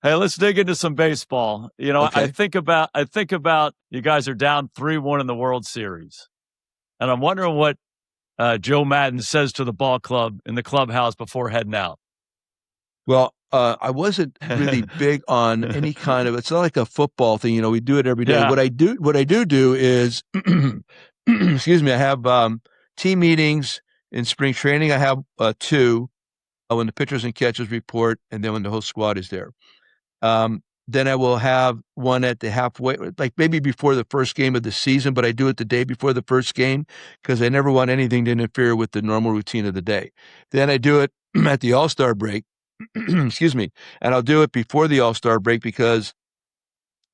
Hey, let's dig into some baseball. I Okay. think about you guys are down 3-1 in the World Series. And I'm wondering what Joe Maddon says to the ball club in the clubhouse before heading out. Well, I wasn't really big on any kind of, it's not like a football thing. We do it every day. Yeah. What I do is, excuse me, I have team meetings in spring training. I have two when the pitchers and catchers report, and then when the whole squad is there. Then I will have one at the halfway, like maybe before the first game of the season, but I do it the day before the first game because I never want anything to interfere with the normal routine of the day. Then I do it at the All-Star break, excuse me, and I'll do it before the All-Star break because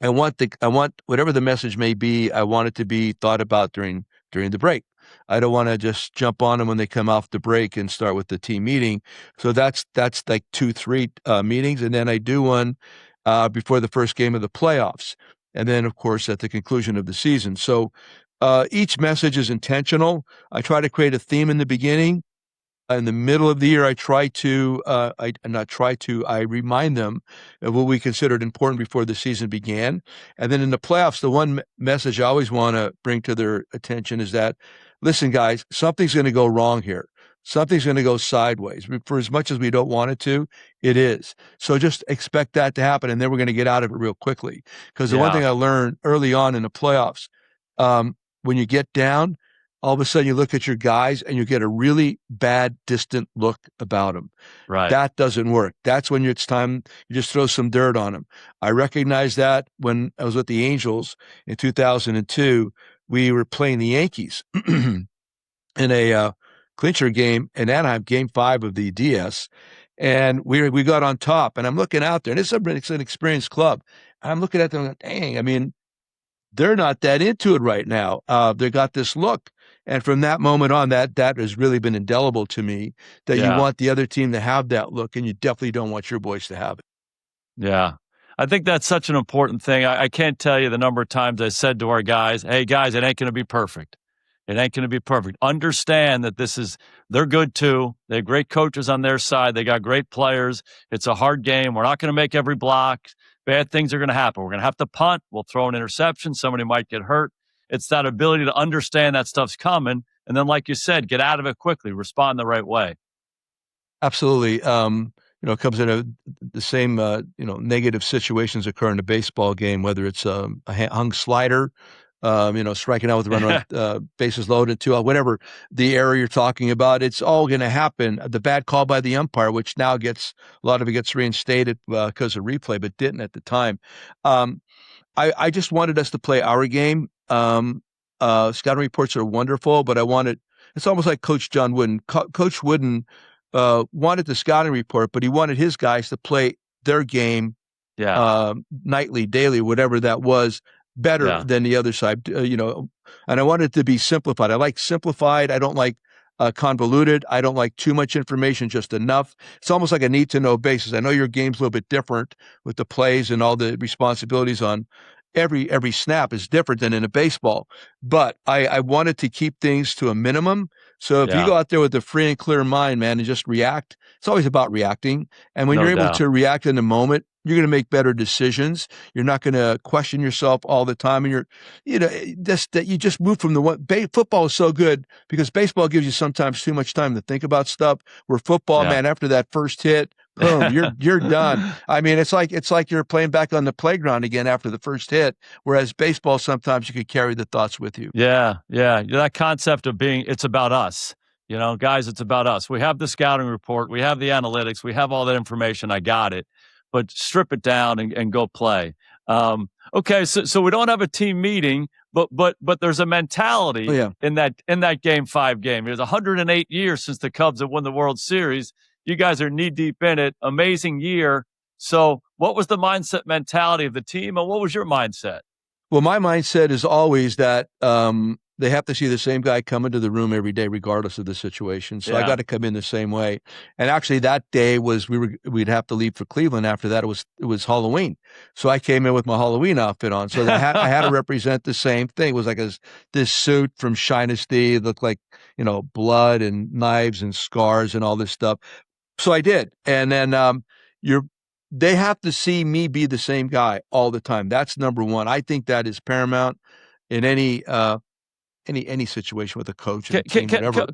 I want whatever the message may be, I want it to be thought about during the break. I don't want to just jump on them when they come off the break and start with the team meeting. So that's like 2, 3 meetings, and then I do one before the first game of the playoffs, and then of course at the conclusion of the season. So each message is intentional. I try to create a theme in the beginning. In the middle of the year, I remind them of what we considered important before the season began. And then in the playoffs, the one message I always want to bring to their attention is that, listen, guys, something's going to go wrong here. Something's going to go sideways. For as much as we don't want it to, it is. So just expect that to happen, and then we're going to get out of it real quickly. Because the one Yeah. thing I learned early on in the playoffs, when you get down, all of a sudden you look at your guys and you get a really bad, distant look about them. Right. That doesn't work. That's when it's time you just throw some dirt on them. I recognized that when I was with the Angels in 2002. We were playing the Yankees in a clincher game in Anaheim, Game 5 of the DS, and we got on top. And I'm looking out there, and it's an experienced club. I'm looking at them, like, dang, I mean, they're not that into it right now. They got this look. And from that moment on, that has really been indelible to me that you Yeah. want the other team to have that look, and you definitely don't want your boys to have it. Yeah. I think that's such an important thing. I can't tell you the number of times I said to our guys, hey, guys, it ain't going to be perfect. It ain't going to be perfect. Understand that they're good too. They have great coaches on their side. They got great players. It's a hard game. We're not going to make every block. Bad things are going to happen. We're going to have to punt. We'll throw an interception. Somebody might get hurt. It's that ability to understand that stuff's coming. And then, like you said, get out of it quickly, respond the right way. Absolutely. It comes in the same, negative situations occur in a baseball game, whether it's a hung slider, striking out with a runner, bases loaded, 2 out, whatever the error you're talking about, it's all going to happen. The bad call by the umpire, which now a lot of it gets reinstated because of replay, but didn't at the time. Um, I just wanted us to play our game. Scouting reports are wonderful, but it's almost like Coach John Wooden. Coach Wooden wanted the scouting report, but he wanted his guys to play their game Yeah. nightly, daily, whatever that was, better Yeah. than the other side, and I wanted it to be simplified. I like simplified. I don't like convoluted. I don't like too much information, just enough. It's almost like a need to know basis. I know your game's a little bit different with the plays and all the responsibilities on every snap is different than in a baseball, but I wanted to keep things to a minimum. So if you Yeah. go out there with a free and clear mind, man, and just react, it's always about reacting. And when No you're able doubt. to react in the moment, you're going to make better decisions. You're not going to question yourself all the time. And just that you just move from the one. Football is so good because baseball gives you sometimes too much time to think about stuff. Where football, Yeah. man, after that first hit, boom, you're done. I mean, it's like you're playing back on the playground again after the first hit. Whereas baseball, sometimes you could carry the thoughts with you. Yeah, yeah. That concept of it's about us. Guys, it's about us. We have the scouting report, we have the analytics, we have all that information. I got it. But strip it down and go play. Okay, so we don't have a team meeting, but there's a Oh mentality yeah. in that Game 5 game. It was 108 years since the Cubs have won the World Series. You guys are knee deep in it. Amazing year. So what was the mindset mentality of the team, and what was your mindset? Well, my mindset is always that they have to see the same guy come into the room every day, regardless of the situation. So I Yeah. got to come in the same way. And actually, that day we'd have to leave for Cleveland. After that, it was Halloween. So I came in with my Halloween outfit on. So I had to represent the same thing. It was like this suit from Shinesty. It looked like blood and knives and scars and all this stuff. So I did. And then you're they have to see me be the same guy all the time. That's number one. I think that is paramount in any situation with a coach and a team, whatever.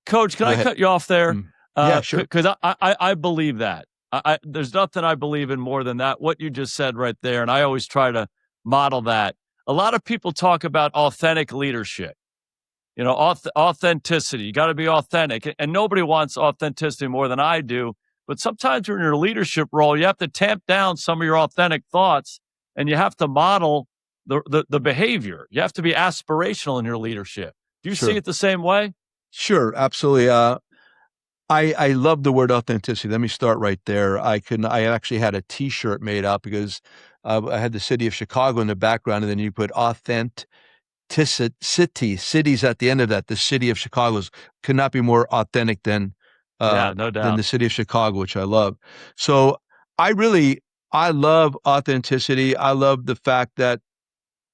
Coach, can Go I ahead. cut you off there? Yeah, sure. Because I believe that. There's nothing I believe in more than that, what you just said right there. And I always try to model that. A lot of people talk about authentic leadership, authenticity. You got to be authentic. And nobody wants authenticity more than I do. But sometimes you're in your leadership role, you have to tamp down some of your authentic thoughts and you have to model the behavior. You have to be aspirational in your leadership. Do you Sure. see it the same way? Sure, absolutely. I love the word authenticity. Let me start right there. I actually had a T-shirt made up because I had the city of Chicago in the background, and then you put cities at the end of that. The city of Chicago could not be more authentic than Yeah, no than doubt. the city of Chicago, which I love. So I love authenticity. I love the fact that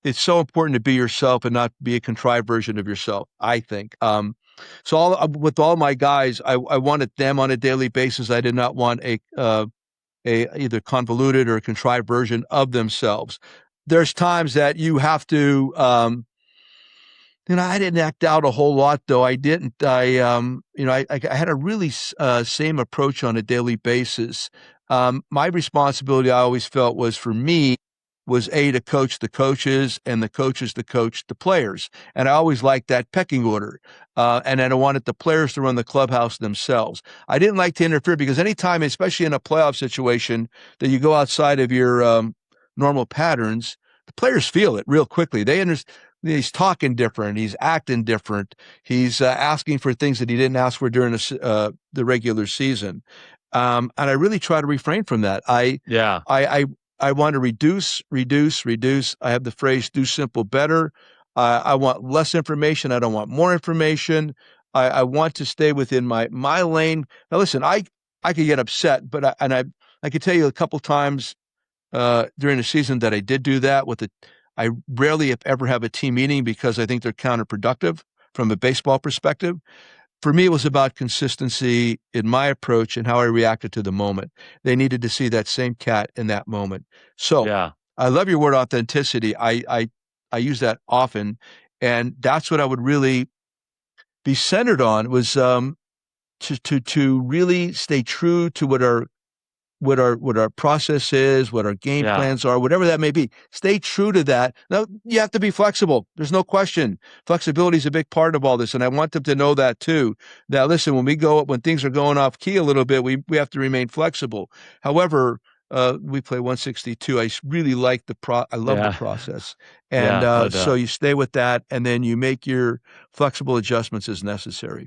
it's so important to be yourself and not be a contrived version of yourself, I think. So with all my guys, I wanted them on a daily basis. I did not want a either convoluted or contrived version of themselves. There's times that you have to, I didn't act out a whole lot, though. I didn't. I had a really same approach on a daily basis. My responsibility, I always felt, was for me was to coach the coaches and the coaches to coach the players. And I always liked that pecking order. And then I wanted the players to run the clubhouse themselves. I didn't like to interfere because anytime, especially in a playoff situation, that you go outside of your normal patterns, the players feel it real quickly. They understand. He's talking different. He's acting different. He's asking for things that he didn't ask for during the regular season. And I really try to refrain from that. I want to reduce. I have the phrase "do simple better." I want less information. I don't want more information. I want to stay within my lane. Now, listen, I could get upset, but I could tell you a couple times during the season that I did do that I rarely, if ever, have a team meeting because I think they're counterproductive from a baseball perspective. For me, it was about consistency in my approach and how I reacted to the moment. They needed to see that same cat in that moment. So Yeah. I love your word authenticity. I use that often, and that's what I would really be centered on was to really stay true to what our process is, what our game Yeah. plans are, whatever that may be. Stay true to that. Now, you have to be flexible. There's no question. Flexibility is a big part of all this, and I want them to know that too. Now, listen, when things are going off key a little bit, we have to remain flexible. However, we play 162. I really like I love the process. And Yeah, no so doubt. you stay with that, and then you make your flexible adjustments as necessary.